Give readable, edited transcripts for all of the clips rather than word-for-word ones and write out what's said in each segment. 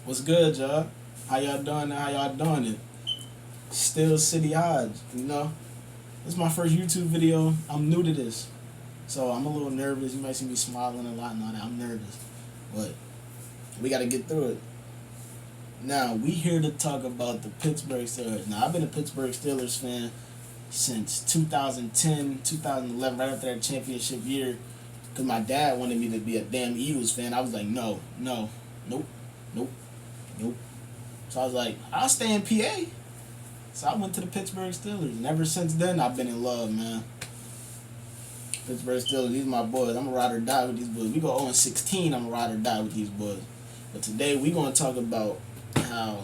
What's good, y'all? How y'all doing? How y'all doing it? Still City Hodge, you know? This is my first YouTube video. I'm new to this. So I'm a little nervous. You might see me smiling a lot and all that. I'm nervous. But we got to get through it. Now, we here to talk about the Pittsburgh Steelers. Now, I've been a Pittsburgh Steelers fan since 2010, 2011, right after that championship year. Because my dad wanted me to be a damn Eagles fan. I was like, no, no, nope, nope, nope. So I was like, I'll stay in PA. So I went to the Pittsburgh Steelers, and ever since then, I've been in love, man. Pittsburgh Steelers, these are my boys. I'm a ride or die with these boys. We go 0-16, I'm a ride or die with these boys. But today, we're going to talk about how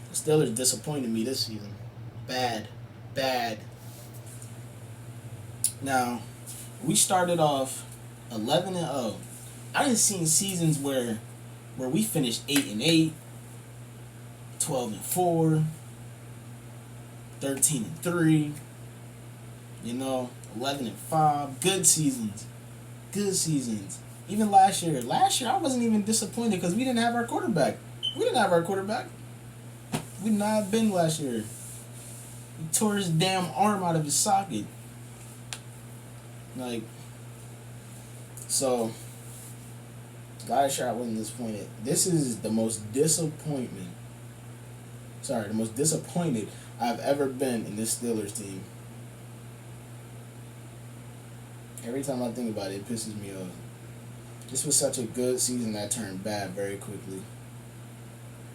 the Steelers disappointed me this season. Bad. Bad. Now, we started off 11-0. I didn't see seasons where we finished 8-8, 12-4, 13-3, 11-5. Good seasons. Good seasons. Even last year. Last year, I wasn't even disappointed because we didn't have our quarterback. We didn't have our quarterback. We did not have been last year. He tore his damn arm out of his socket. So, last year I wasn't disappointed. This is the most disappointed I've ever been in this Steelers team. Every time I think about it, it pisses me off. This was such a good season that turned bad very quickly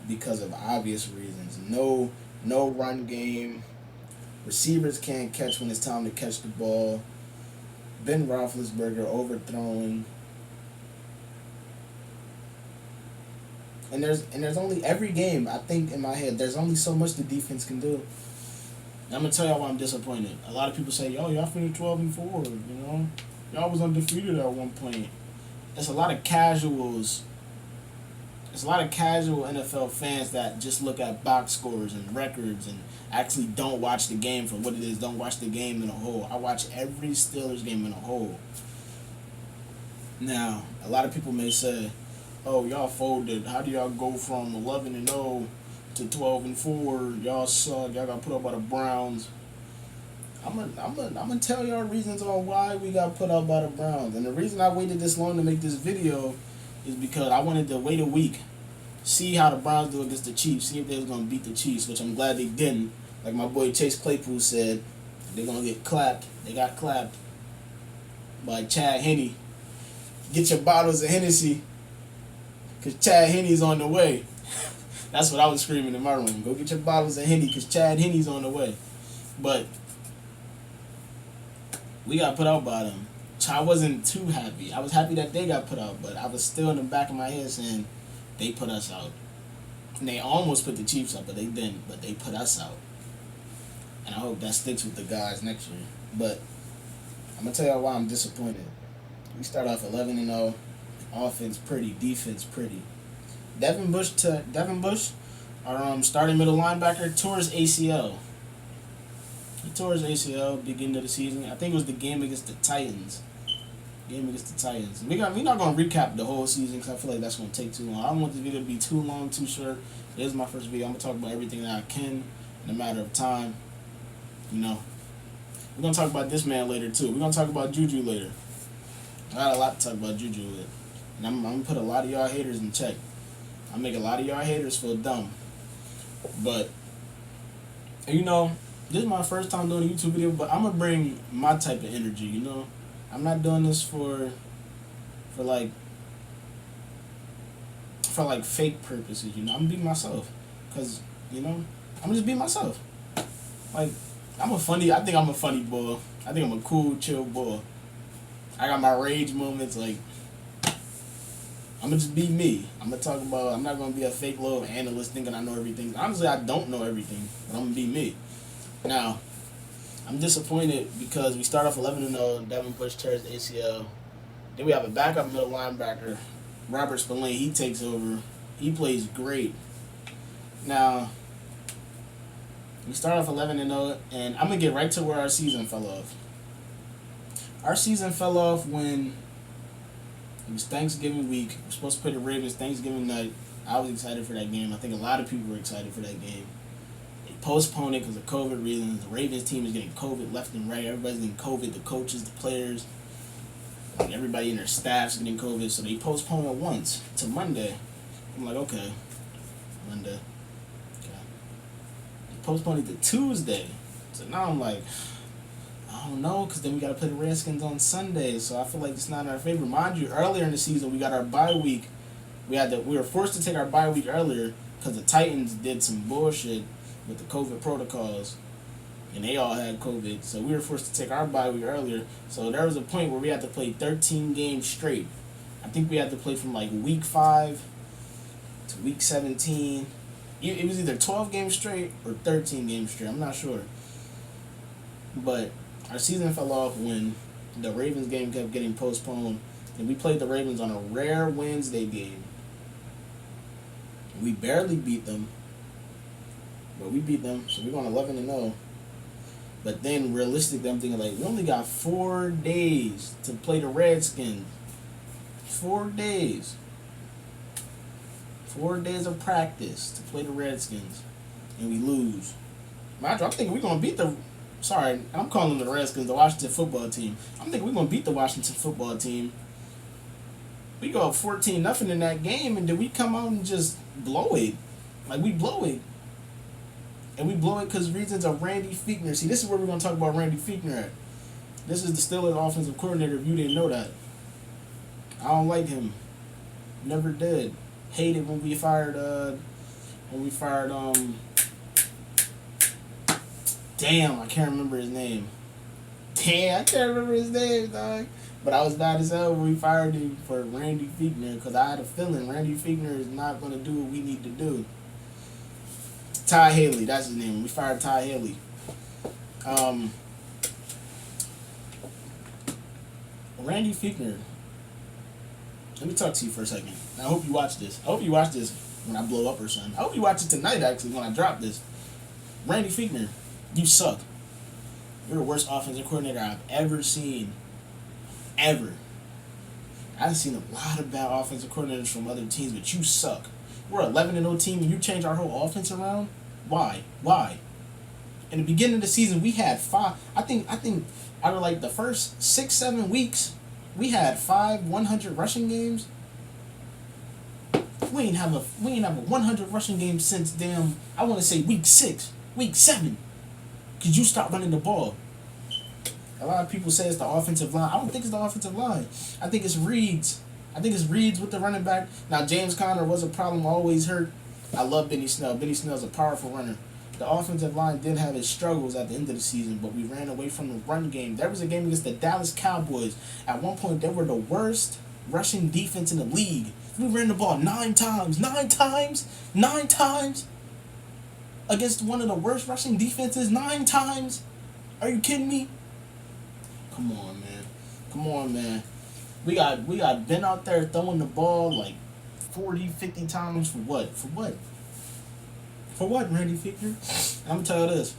because of obvious reasons. No run game. Receivers can't catch when it's time to catch the ball. Ben Roethlisberger overthrowing. And there's only every game, I think in my head, there's only so much the defense can do. I'm gonna tell y'all why I'm disappointed. A lot of people say, "Yo, y'all finished 12-4." Y'all was undefeated at one point. It's a lot of casuals. It's a lot of casual NFL fans that just look at box scores and records and actually don't watch the game for what it is. Don't watch the game in a whole. I watch every Steelers game in a whole. Now, a lot of people may say, "Oh, y'all folded. How do y'all go from 11-0 to 12-4? Y'all suck. Y'all got put up by the Browns." I'm gonna tell y'all reasons on why we got put up by the Browns, and the reason I waited this long to make this video is because I wanted to wait a week, see how the Browns do against the Chiefs, see if they was gonna beat the Chiefs, which I'm glad they didn't. Like my boy Chase Claypool said, they're gonna get clapped. They got clapped by Chad Henne. Get your bottles of Hennessy, cause Chad Henne's on the way. That's what I was screaming in my room. Go get your bottles of Henny, cause Chad Henne's on the way. But we got put out by them. I wasn't too happy. I was happy that they got put out, but I was still in the back of my head saying they put us out. And they almost put the Chiefs out, but they didn't. But they put us out. And I hope that sticks with the guys next year. But I'm going to tell y'all why I'm disappointed. We start off 11-0. Offense pretty. Defense pretty. Devin Bush, our starting middle linebacker, tore his ACL. He tore his ACL beginning of the season. I think it was the game against the Titans. We're not going to recap the whole season because I feel like that's going to take too long. I don't want this video to be too long, too short. This is my first video. I'm going to talk about everything that I can in a matter of time. We're going to talk about this man later, too. We're going to talk about Juju later. I got a lot to talk about Juju with. And I'm going to put a lot of y'all haters in check. I make a lot of y'all haters feel dumb. But, this is my first time doing a YouTube video, but I'm going to bring my type of energy, I'm not doing this for fake purposes, I'm going to be myself. Because, I'm going to just be myself. Like, I think I'm a funny boy. I think I'm a cool, chill boy. I got my rage moments, like, I'm going to just be me. I'm not going to be a fake little analyst thinking I know everything. Honestly, I don't know everything, but I'm going to be me. Now, I'm disappointed because we start off 11-0. Devin Bush tears the ACL. Then we have a backup middle linebacker, Robert Spillane. He takes over. He plays great. Now, we start off 11-0, and I'm going to get right to where our season fell off. Our season fell off when it was Thanksgiving week. We're supposed to play the Ravens Thanksgiving night. I was excited for that game. I think a lot of people were excited for that game. They postponed it because of COVID reasons. The Ravens team is getting COVID left and right. Everybody's getting COVID. The coaches, the players, like everybody in their staff's getting COVID. So they postponed it once to Monday. I'm like, okay, Monday. Okay. They postponed it to Tuesday. So now I'm like, I don't know, because then we got to play the Redskins on Sunday. So I feel like it's not in our favor. Mind you, earlier in the season, we got our bye week. We were forced to take our bye week earlier because the Titans did some bullshit with the COVID protocols, and they all had COVID. So we were forced to take our bye week earlier. So there was a point where we had to play 13 games straight. I think we had to play from like week 5 to week 17. It was either 12 games straight or 13 games straight. I'm not sure. But our season fell off when the Ravens game kept getting postponed, and we played the Ravens on a rare Wednesday game. We barely beat them, but we beat them, so we're going 11-0. But then, realistically, I'm thinking, like, we only got 4 days to play the Redskins. 4 days. 4 days of practice to play the Redskins, and we lose. Mind you, I'm thinking we're going to beat the... Sorry, I'm calling them the Redskins, the Washington football team. I'm thinking we're going to beat the Washington football team. We go up 14-0 in that game, and then we come out and just blow it. Like, we blow it. And we blow it because reasons of Randy Fichtner. See, this is where we're going to talk about Randy Fichtner at. This is the Steelers offensive coordinator, if you didn't know that. I don't like him. Never did. Hated when we fired, damn, I can't remember his name. Damn, I can't remember his name, dog. But I was mad as hell when we fired him for Randy Fichtner because I had a feeling Randy Fichtner is not going to do what we need to do. Ty Haley, that's his name. We fired Ty Haley. Randy Fichtner. Let me talk to you for a second. I hope you watch this. I hope you watch this when I blow up or something. I hope you watch it tonight, actually, when I drop this. Randy Fichtner, you suck. You're the worst offensive coordinator I've ever seen. Ever. I've seen a lot of bad offensive coordinators from other teams, but you suck. We're 11-0 team and you change our whole offense around? Why? Why? In the beginning of the season, we had 5. I think out of like the first 6-7 weeks, we had 5 100 rushing games. We ain't have a 100 rushing game since damn, I want to say week 6, week 7. Cause you stop running the ball. A lot of people say it's the offensive line. I don't think it's the offensive line. I think it's Reeds. I think it's Reeds with the running back. Now, James Conner was a problem, always hurt. I love Benny Snell. Benny Snell's a powerful runner. The offensive line did have its struggles at the end of the season, but we ran away from the run game. There was a game against the Dallas Cowboys. At one point, they were the worst rushing defense in the league. We ran the ball 9 times. 9 times? 9 times? Against one of the worst rushing defenses 9 times? Are you kidding me? Come on, man. Come on, man. We got Ben out there throwing the ball like 40, 50 times for what? For what? For what, Randy Fichtner? I'm going to tell you this.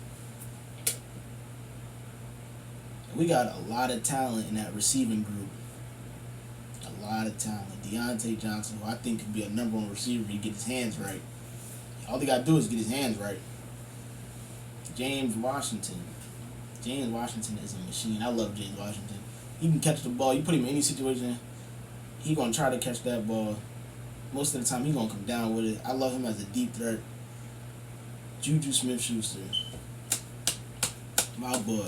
We got a lot of talent in that receiving group. A lot of talent. Deontay Johnson, who I think could be a number 1 receiver if he get his hands right. All they got to do is get his hands right. James Washington. James Washington is a machine. I love James Washington. He can catch the ball. You put him in any situation, he going to try to catch that ball. Most of the time, he going to come down with it. I love him as a deep threat. Juju Smith-Schuster. My boy.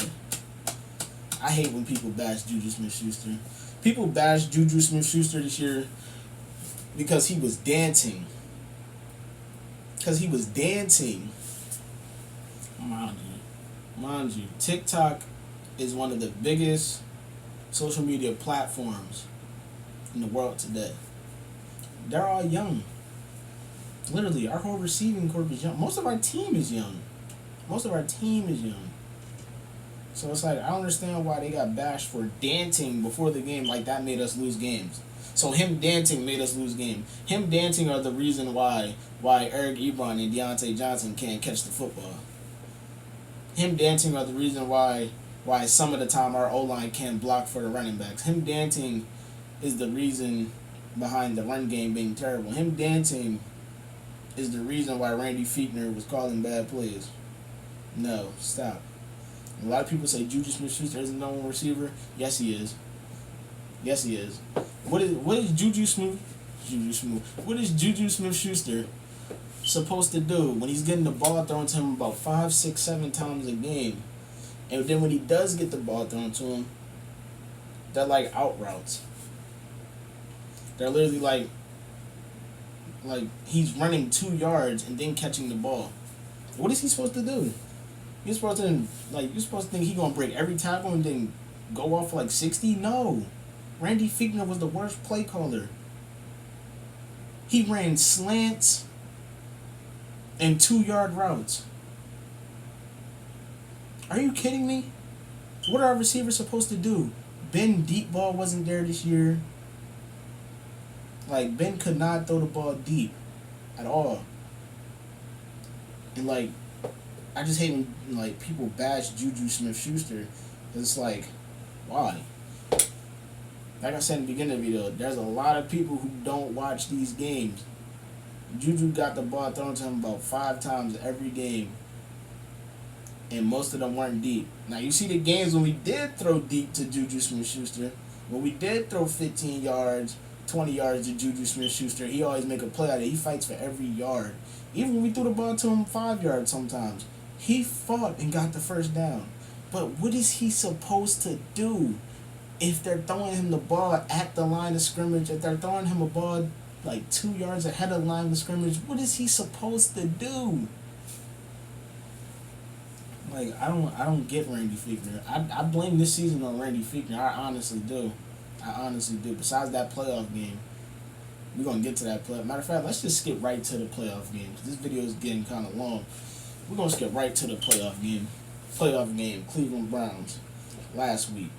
I hate when people bash Juju Smith-Schuster. People bash Juju Smith-Schuster this year because he was dancing. Because he was dancing. Mind you, TikTok is one of the biggest social media platforms in the world today. They're all young. Literally, our whole receiving corps is young. Most of our team is young. So it's like, I don't understand why they got bashed for dancing before the game like that made us lose games. So him dancing made us lose games. Him dancing are the reason why Eric Ebron and Deontay Johnson can't catch the football. Him dancing are the reason why some of the time our O-line can't block for the running backs. Him dancing is the reason behind the run game being terrible. Him dancing is the reason why Randy Fichtner was calling bad plays. No, stop. A lot of people say Juju Smith-Schuster isn't no receiver. Yes, he is. Yes, he is. What is Juju Smith? Juju Smith. What is Juju Smith-Schuster supposed to do when he's getting the ball thrown to him about 5, 6, 7 times a game? And then when he does get the ball thrown to him, they're like out routes. They're literally like he's running 2 yards and then catching the ball. What is he supposed to do? You're supposed to think he gonna break every tackle and then go off for like 60? No. Randy Fichtner was the worst play caller. He ran slants and 2-yard routes. Are you kidding me? What are our receivers supposed to do? Ben deep ball wasn't there this year. Like, Ben could not throw the ball deep at all. And like, I just hate when like people bash Juju Smith-Schuster. It's like, why? Like I said in the beginning of the video, there's a lot of people who don't watch these games. Juju got the ball thrown to him about 5 times every game, and most of them weren't deep. Now you see the games when we did throw deep to Juju Smith-Schuster, when we did throw 15 yards, 20 yards to Juju Smith-Schuster, he always make a play out of it. He fights for every yard. Even when we threw the ball to him 5 yards sometimes, he fought and got the first down. But what is he supposed to do if they're throwing him the ball at the line of scrimmage? If they're throwing him a ball like 2 yards ahead of the line of scrimmage, what is he supposed to do? Like, I don't get Randy Fichtner. I blame this season on Randy Fichtner. I honestly do. Besides that playoff game, we're gonna get to that play. Matter of fact, let's just skip right to the playoff game. This video is getting kind of long. We're gonna skip right to the playoff game. Playoff game, Cleveland Browns, last week.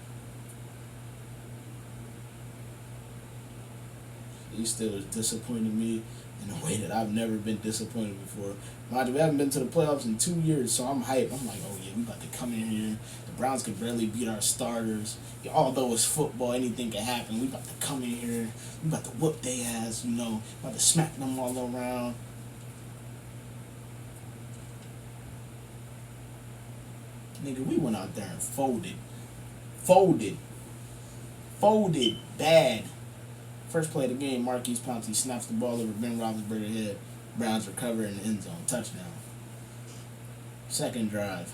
He still disappointed me in a way that I've never been disappointed before. Mind you, we haven't been to the playoffs in 2 years, so I'm hyped. I'm like, oh yeah, we about to come in here. The Browns could barely beat our starters. Although it's football, anything can happen. We about to come in here. We about to whoop their ass, about to smack them all around. Nigga, we went out there and folded. Folded bad. First play of the game, Marquise Pouncey snaps the ball over Ben Roethlisberger's head. Browns recover in the end zone. Touchdown. Second drive.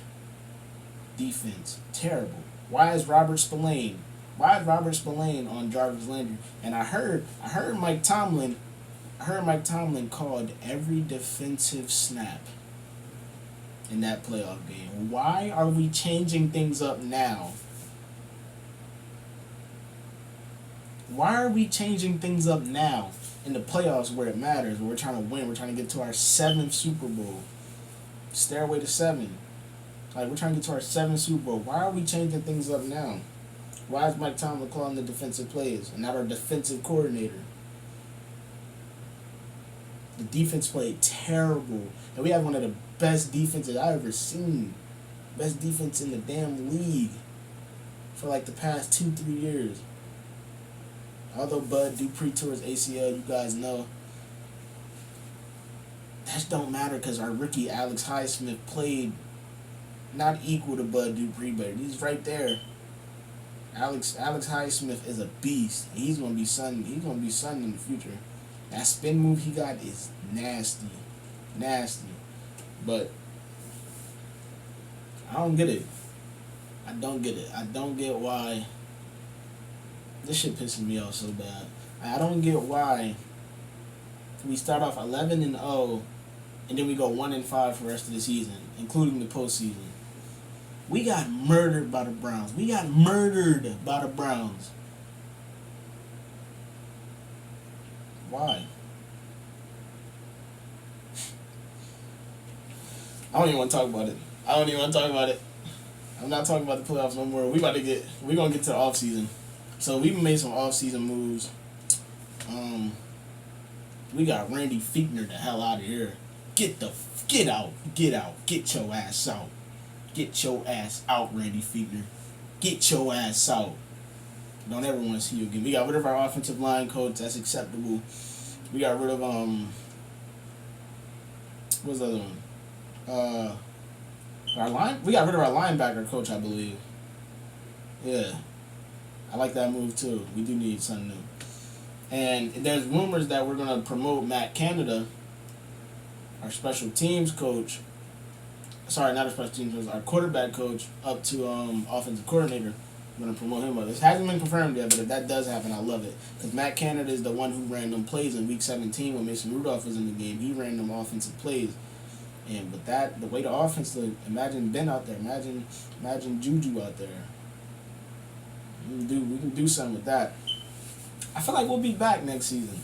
Defense. Terrible. Why is Robert Spillane on Jarvis Landry? And I heard Mike Tomlin called every defensive snap in that playoff game. Why are we changing things up now? Why are we changing things up now in the playoffs where it matters, where we're trying to win, we're trying to get to our 7th Super Bowl? Stairway to 7. Like, we're trying to get to our 7th Super Bowl. Why are we changing things up now? Why is Mike Tomlin calling the defensive plays and not our defensive coordinator? The defense played terrible. And we have one of the best defenses I've ever seen. Best defense in the damn league for like the past 2-3 years. Although Bud Dupree tore his ACL, you guys know. That don't matter because our rookie Alex Highsmith played not equal to Bud Dupree, but he's right there. Alex Highsmith is a beast. He's gonna be something in the future. That spin move he got is nasty. But I don't get it. I don't get why. This shit pisses me off so bad. I don't get why we start off 11-0 and then we go 1-5 for the rest of the season, including the postseason. We got murdered by the Browns. Why? I don't even want to talk about it. I'm not talking about the playoffs no more. We're gonna get to the off season. So we've made some off-season moves. We got Randy Fichtner the hell out of here. Get out. Get your ass out. Get your ass out, Randy Fichtner. Get your ass out. Don't ever want to see you again. We got rid of our offensive line coach. That's acceptable. We got rid of What's the other one? We got rid of our linebacker coach, I believe. Yeah, I like that move too. We do need something new. And there's rumors that we're gonna promote Matt Canada, our special teams coach. Sorry, not our special teams coach, our quarterback coach, up to offensive coordinator. We're gonna promote him up. This hasn't been confirmed yet, but if that does happen, I love it. Because Matt Canada is the one who ran them plays in Week 17 when Mason Rudolph was in the game. He ran them offensive plays. And with that, the way the offense looked, imagine Ben out there, imagine Juju out there. We can do something with that. I feel like we'll be back next season,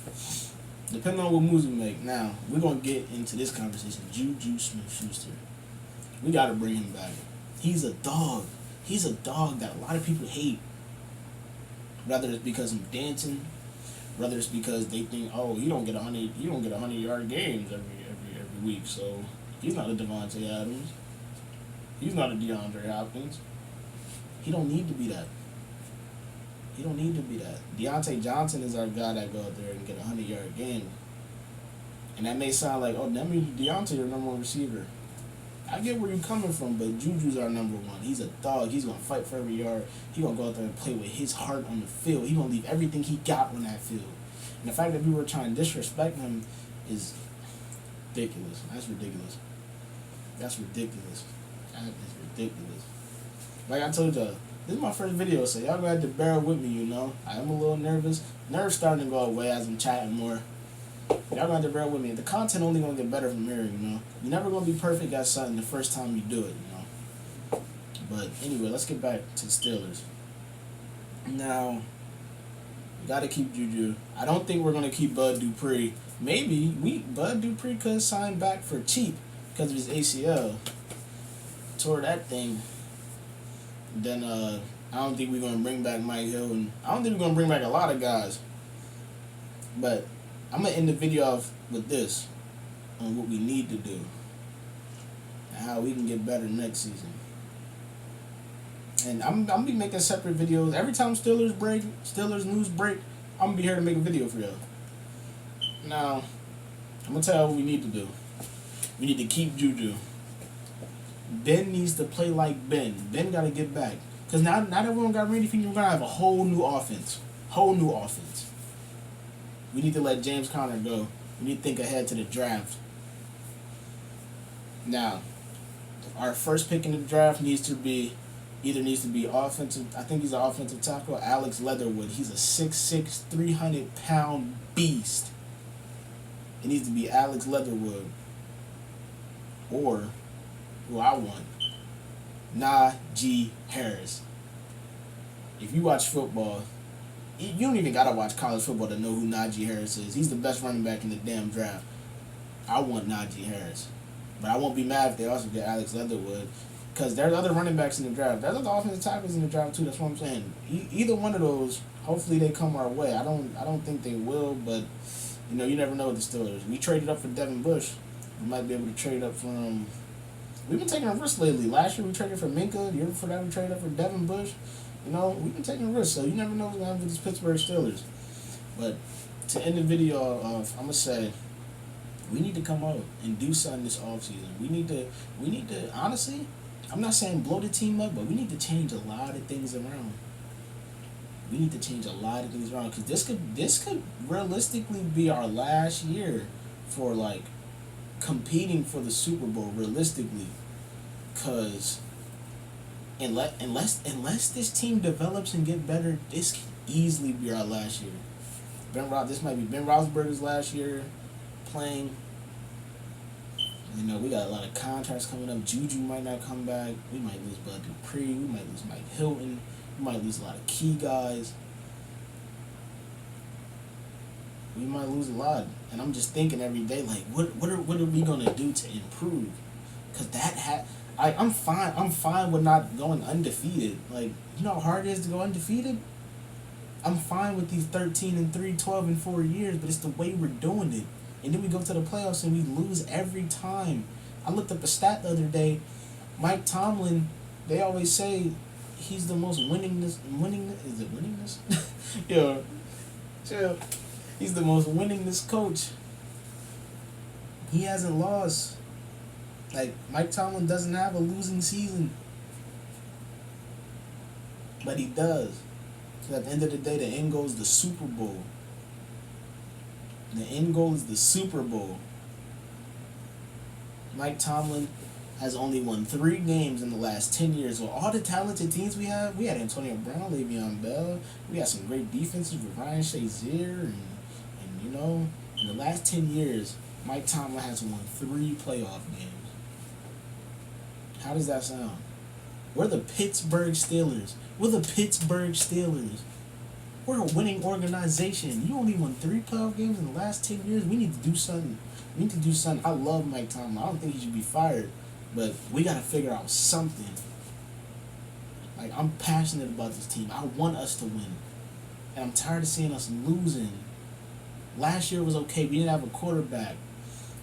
depending on what moves we make. Now we're gonna get into this conversation. Juju Smith-Schuster, we gotta bring him back. He's a dog. He's a dog that a lot of people hate. Whether it's because he's dancing, whether it's because they think, oh, you don't get 100-yard games every week, so he's not a Devontae Adams. He's not a DeAndre Hopkins. He don't need to be that. He don't need to be that. Deontay Johnson is our guy that go out there and get 100-yard game. And that may sound like, oh, that means Deontay your number one receiver. I get where you're coming from, but Juju's our number one. He's a dog. He's going to fight for every yard. He's going to go out there and play with his heart on the field. He's going to leave everything he got on that field. And the fact that people are trying to disrespect him is ridiculous. That's ridiculous. That's ridiculous. That is ridiculous. Like I told y'all, this is my first video, so y'all gonna have to bear with me, you know. I am a little nervous. Nerves starting to go away as I'm chatting more. Y'all gonna have to bear with me. The content only gonna get better from here, you know. You're never gonna be perfect at something the first time you do it, you know. But anyway, let's get back to the Steelers. Now, we gotta keep Juju. I don't think we're gonna keep Bud Dupree. Maybe Bud Dupree could sign back for cheap because of his ACL. Tore that thing. Then I don't think we're gonna bring back Mike Hill, and I don't think we're gonna bring back a lot of guys. But I'm gonna end the video off with this on what we need to do and how we can get better next season. And I'm gonna be making separate videos every time Steelers news break. I'm gonna be here to make a video for y'all. Now, I'm gonna tell you what we need to do. We need to keep Juju. Ben needs to play like Ben. Ben got to get back. Because now everyone got ready for you. We're going to have a whole new offense. We need to let James Conner go. We need to think ahead to the draft. Now, our first pick in the draft needs to be offensive. I think he's an offensive tackle. Alex Leatherwood. He's a 6'6", 300-pound beast. It needs to be Alex Leatherwood. Or who I want, Najee Harris. If you watch football, you don't even gotta watch college football to know who Najee Harris is. He's the best running back in the damn draft. I want Najee Harris, but I won't be mad if they also get Alex Leatherwood, because there's other running backs in the draft. There's other offensive tackles in the draft too. That's what I'm saying. Either one of those, hopefully they come our way. I don't think they will, but you know, you never know with the Steelers. We traded up for Devin Bush. We might be able to trade up from. We've been taking a risk lately. Last year we traded for Minka. The year before that we traded up for Devin Bush. You know, we've been taking a risk, so you never know what's going to happen with these Pittsburgh Steelers. But to end the video off, I'm going to say, we need to come out and do something this offseason. We need to, honestly, I'm not saying blow the team up, but we need to change a lot of things around. Because this could realistically be our last year for, like, competing for the Super Bowl realistically, because unless this team develops and get better, this can easily be our last year. This might be Ben Roethlisberger's last year playing. You know, we got a lot of contracts coming up. Juju might not come back. We might lose Bud Dupree. We might lose Mike Hilton. We might lose a lot of key guys. We might lose a lot, and I'm just thinking every day, like, what are we gonna do to improve? Cause I'm fine with not going undefeated. Like, you know how hard it is to go undefeated. I'm fine with these 13-3, 12-4 years, but it's the way we're doing it. And then we go to the playoffs and we lose every time. I looked up a stat the other day. Mike Tomlin, they always say he's the most winningest. Is it winningest? Yeah, chill. He's the most winningest coach. He hasn't lost Like, Mike Tomlin doesn't have a losing season, but he does. So at the end of the day, the end goal is the Super Bowl. The end goal is the Super Bowl. Mike Tomlin has only won 3 games in the last 10 years. With all the talented teams we had Antonio Brown, Le'Veon Bell. We had some great defenses with Ryan Shazier. And, you know, in the last 10 years, Mike Tomlin has won 3 playoff games. How does that sound? We're the Pittsburgh Steelers. We're the Pittsburgh Steelers. We're a winning organization. You only won 3 playoff games in the last 10 years. We need to do something. We need to do something. I love Mike Tomlin. I don't think he should be fired. But we got to figure out something. Like, I'm passionate about this team. I want us to win. And I'm tired of seeing us losing. Last year was okay. We didn't have a quarterback.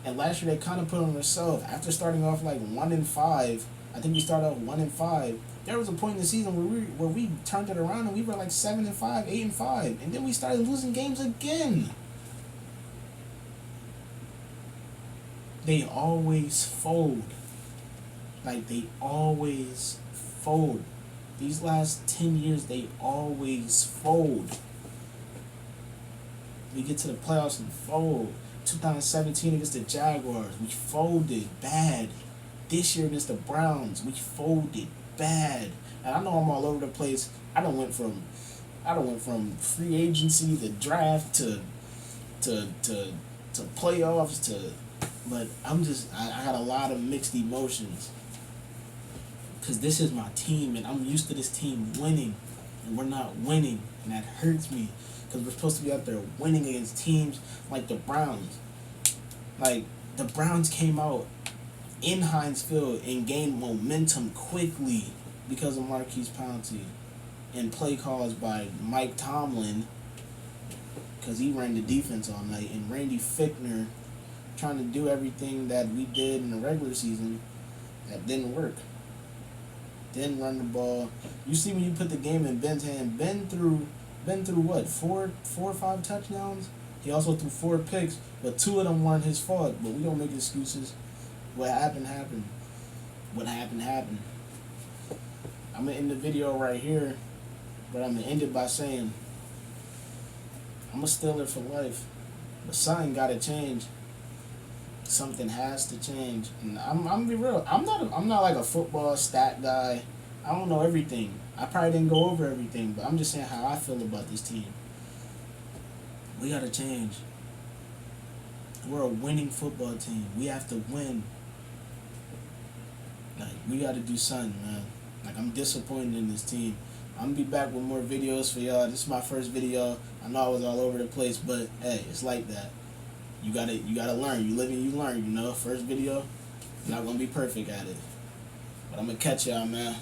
And last year they kind of put on themselves. After starting off like 1-5, I think we started off 1-5. There was a point in the season where we turned it around and we were like 7-5, 8-5. And then we started losing games again. They always fold. Like, they always fold. These last 10 years, they always fold. We get to the playoffs and fold. 2017 against the Jaguars, we folded bad. This year against the Browns, we folded bad. And I know I'm all over the place. I don't went from free agency to draft to playoffs to, but I got a lot of mixed emotions. Because this is my team, and I'm used to this team winning, and we're not winning, and that hurts me. Because we're supposed to be out there winning against teams like the Browns. Like, the Browns came out in Heinz Field and gained momentum quickly because of Marquise Pouncey and play calls by Mike Tomlin, because he ran the defense all night, and Randy Fichtner trying to do everything that we did in the regular season. That didn't work. Didn't run the ball. You see, when you put the game in Ben's hand, Ben threw what, four or 5 touchdowns? He also threw 4 picks, but 2 of them weren't his fault. But we don't make excuses. What happened, happened. What happened, happened. I'm going to end the video right here, but I'm going to end it by saying I'm a Steeler for life. But something got to change. Something has to change. And I'm gonna be real. I'm not like a football stat guy. I don't know everything. I probably didn't go over everything, but I'm just saying how I feel about this team. We gotta change. We're a winning football team. We have to win. Like, we gotta do something, man. Like, I'm disappointed in this team. I'm gonna be back with more videos for y'all. This is my first video. I know I was all over the place, but hey, it's like that. You gotta learn. You live and you learn, you know. First video, not gonna be perfect at it. But I'm gonna catch y'all, man.